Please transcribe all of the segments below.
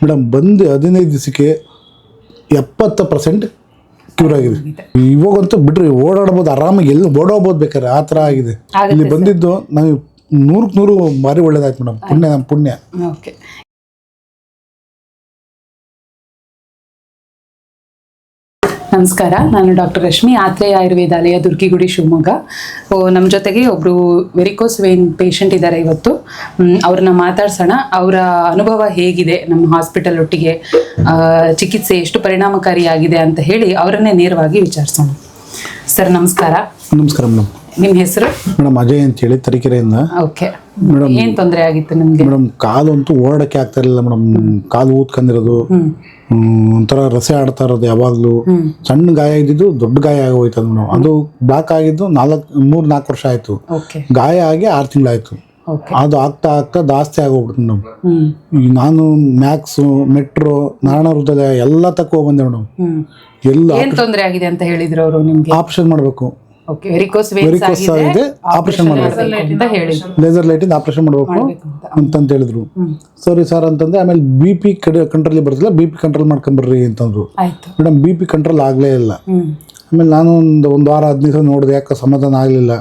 Madam ಬಂದು 15 ದಿವಸಕ್ಕೆ 70% cure ಆಗಿದೆ. ಇವಾಗಂತೂ ಬಿಡ್ರಿ ಓಡಾಡ್ಬೋದು, ಆರಾಮಾಗಿ ಎಲ್ಲಿ ಓಡೋಗ್ಬೋದು ಬೇಕಾದ್ರೆ ಆ ಥರ ಆಗಿದೆ. ಇಲ್ಲಿ ಬಂದಿದ್ದು ನಾವು 100% ಭಾರಿ ಒಳ್ಳೇದಾಯ್ತು ಮೇಡಮ್. ಪುಣ್ಯ ನಮ್ಮ ಪುಣ್ಯ. ಓಕೆ. ನಮಸ್ಕಾರ, ನಾನು ಡಾಕ್ಟರ್ ರಶ್ಮಿ, ಆತ್ರೇಯ ಆಯುರ್ವೇದಾಲಯ, ದುರ್ಗಿಗುಡಿ, ಶಿವಮೊಗ್ಗ. ನಮ್ಮ ಜೊತೆಗೆ ಒಬ್ಬರು ವೆರಿಕೋಸ್ ವೇನ್ ಪೇಷಂಟ್ ಇದ್ದಾರೆ ಇವತ್ತು. ಅವ್ರನ್ನ ಮಾತಾಡ್ಸೋಣ. ಅವರ ಅನುಭವ ಹೇಗಿದೆ, ನಮ್ಮ ಹಾಸ್ಪಿಟಲ್ ಒಟ್ಟಿಗೆ ಚಿಕಿತ್ಸೆ ಎಷ್ಟು ಪರಿಣಾಮಕಾರಿಯಾಗಿದೆ ಅಂತ ಹೇಳಿ ಅವರನ್ನೇ ನೇರವಾಗಿ ವಿಚಾರಿಸೋಣ. ಸರ್ ನಮಸ್ಕಾರ. ನಮಸ್ಕಾರ ಮೇಡಮ್. ನಿಮ್ಮ ಹೆಸರು? ಮೇಡಮ್ ಅಜಯ್ ಅಂತೇಳಿ ತರೀಕೆರೆಯಿಂದ. Okay madam. ಏನು ತೊಂದರೆ ಆಗಿತ್ತು ನಿಮಗೆ? ಮೇಡಮ್ ಕಾಲು ಅಂತೂ ಓಡೋಕ್ಕೆ ಆಗ್ತಾ ಇರಲಿಲ್ಲ ಮೇಡಮ್. ಕಾಲು ಊದ್ಕೊಂಡಿರೋದು, ಒಂಥರ ರಸೆ ಆಡ್ತಾ ಇರೋದು ಯಾವಾಗಲೂ. ಸಣ್ಣ ಗಾಯ ಇದ್ದಿದ್ದು ದೊಡ್ಡ ಗಾಯ ಆಗೋಯ್ತು ಮೇಡಮ್. ಅದು ಬ್ಲಾಕ್ ಆಗಿದ್ದು 3-4 ವರ್ಷ ಆಯ್ತು. ಗಾಯ ಆಗಿ 6 ತಿಂಗಳಾಯ್ತು. ಅದು ಆಗ್ತಾ ಆಗ್ತಾ ಜಾಸ್ತಿ ಆಗೋಗ್ಬಿಡ್ತು ಮೇಡಮ್. ಈಗ ನಾನು ಮ್ಯಾಕ್ಸು, ಮೆಟ್ರೋ, ನಾರಾಯಣ ಹೃದಯ ಎಲ್ಲ ತಕ್ಕೋ ಬಂದೆ ಮೇಡಮ್. ಎಲ್ಲ ತೊಂದರೆ ಆಗಿದೆ ಅಂತ ಹೇಳಿದ್ರು ಅವರು ನಿಮಗೆ? ಆಪರೇಷನ್ ಮಾಡಬೇಕು, ವೆರಿಕೋಸ್ ಆಗಿದೆ, ಆಪರೇಷನ್ ಮಾಡಬೇಕು, ಲೇಸರ್ ಲೈಟಿಂದ ಆಪರೇಷನ್ ಮಾಡಬೇಕು ಅಂತಂತ ಹೇಳಿದ್ರು. ಸರಿ ಸರ್ ಅಂತಂದ್ರೆ ಆಮೇಲೆ BP ಕಂಟ್ರೋಲ್ ಬರ್ತಿಲ್ಲ, BP ಕಂಟ್ರೋಲ್ ಮಾಡ್ಕೊಂಬರ್ರಿ ಅಂತಂದ್ರು. ಮೇಡಮ್ BP ಕಂಟ್ರೋಲ್ ಆಗಲೇ ಇಲ್ಲ. ಆಮೇಲೆ ನಾನು ಒಂದು ವಾರ 15 ದಿವಸ ನೋಡಿದೆ, ಯಾಕೆ ಸಮಾಧಾನ ಆಗಲಿಲ್ಲ.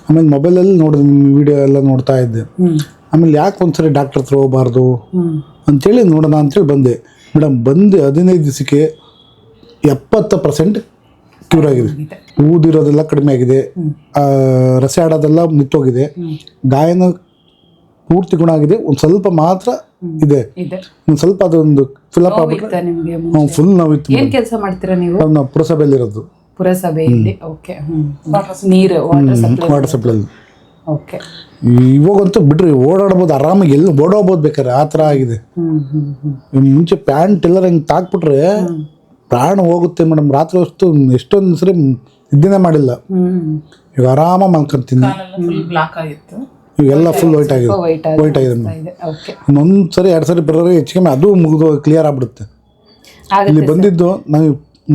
ಆಮೇಲೆ ಮೊಬೈಲಲ್ಲಿ ನೋಡಿದೆ, ನಿಮ್ಮ ವಿಡಿಯೋ ಎಲ್ಲ ನೋಡ್ತಾ ಇದ್ದೆ. ಆಮೇಲೆ ಯಾಕೆ ಒಂದ್ಸರಿ ಡಾಕ್ಟರ್ ಹತ್ರ ಹೋಗಬಾರ್ದು ಅಂತೇಳಿ ನೋಡೋಣ ಅಂತೇಳಿ ಬಂದೆ. ಮೇಡಮ್ ಬಂದು 15 ದಿವಸಕ್ಕೆ 70% ಕ್ಯೂರ್ ಆಗಿದೆ. ಊದಿರೋದೆಲ್ಲ ಕಡಿಮೆ ಆಗಿದೆ, ರಸೆ ಆಡೋದೆಲ್ಲ ನಿಂತೋಗಿದೆ, ಗಾಯನ ಪೂರ್ತಿ ಗುಣ ಆಗಿದೆ. ಒಂದು ಸ್ವಲ್ಪ ಮಾತ್ರ ಇದೆ, ಒಂದು ಸ್ವಲ್ಪ ಅದೊಂದು ಫಿಲಪ್ ಆಗ್ಬಿಟ್ರೆ ಫುಲ್ ನೋವಿತ್ತು. ಏನು ಕೆಲಸ ಮಾಡ್ತೀರಾ ನೀವು? ನಾವು ಪುರಸಭೆಯಲ್ಲಿ ಇರೋದು. ಪುರಸಭೆಯಲ್ಲಿ? ಓಕೆ. ನೀರು ವಾಟರ್ ಸಪ್ಲೈ. ಓಕೆ. ಇವಾಗಂತೂ ಬಿಡ್ರಿ ಓಡಾಡ್ಬೋದು, ಆರಾಮಾಗಿ ಎಲ್ಲಿ ಓಡೋಗ್ಬೋದು ಬೇಕಾದ್ರೆ ಆ ಥರ ಆಗಿದೆ. ಮುಂಚೆ ಪ್ಯಾಂಟ್ ಎಲ್ಲರ ಹಿಂಗೆ ತಾಕ್ಬಿಟ್ರೆ ಪ್ರಾಣ ಹೋಗುತ್ತೆ ಮೇಡಮ್. ರಾತ್ರಿ ಹೊತ್ತು ಎಷ್ಟೊಂದು ಸರಿ ನಿದ್ದೆನೇ ಮಾಡಿಲ್ಲ. ಈಗ ಆರಾಮ ಮಲ್ಕೊಂತೀನಿ. ಇವೆಲ್ಲ ಫುಲ್ ವೈಟ್ ಆಗಿದೆ ಇನ್ನೊಂದ್ಸರಿ 2 ಸರಿ ಬರೋರೆ ಹೆಚ್ಚಿಗೆ ಅದು ಮುಗಿದು ಕ್ಲಿಯರ್ ಆಗ್ಬಿಡುತ್ತೆ. ಇಲ್ಲಿ ಬಂದಿದ್ದು ನಾವು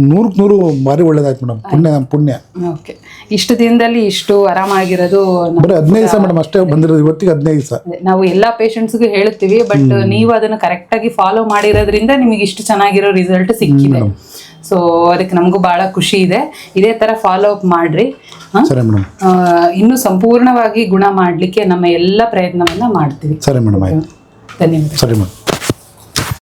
100% ಭಾರಿ ಒಳ್ಳೇದಾಯ್ತು ಮೇಡಮ್. ಪುಣ್ಯ ನಮ್ಮ ಪುಣ್ಯ. ಓಕೆ. ಇಷ್ಟು ದಿನದಲ್ಲಿ ಇಷ್ಟು ಆರಾಮಾಗಿರೋದು ಬರೀ 15 ದಿವಸ ಮೇಡಮ್ ಅಷ್ಟೇ ಬಂದಿರೋದು. ಇವತ್ತಿಗೆ 15 ದಿವಸ. ನಾವು ಎಲ್ಲಾ ಪೇಷಂಟ್ಸ್ಗೂ ಹೇಳ್ತೀವಿ, ಬಟ್ ನೀವು ಅದನ್ನ ಕರೆಕ್ಟ್ ಆಗಿ ಫಾಲೋ ಮಾಡಿರೋದ್ರಿಂದ ನಿಮಗೆ ಇಷ್ಟು ಚೆನ್ನಾಗಿರೋ ರಿಸಲ್ಟ್ ಸಿಕ್ಕಿದೆ. ಸೊ ಅದಕ್ಕೆ ನಮಗೂ ಬಹಳ ಖುಷಿ ಇದೆ. ಇದೇ ತರ ಫಾಲೋ ಅಪ್ ಮಾಡ್ರಿ. ಇನ್ನು ಸಂಪೂರ್ಣವಾಗಿ ಗುಣ ಮಾಡ್ಲಿಕ್ಕೆ ನಮ್ಮ ಎಲ್ಲ ಪ್ರಯತ್ನವನ್ನ ಮಾಡ್ತೀವಿ. ಸರಿ ಮೇಡಮ್, ಆಯ್ತು. ಧನ್ಯವಾದ. ಸರಿ ಮೇಡಮ್.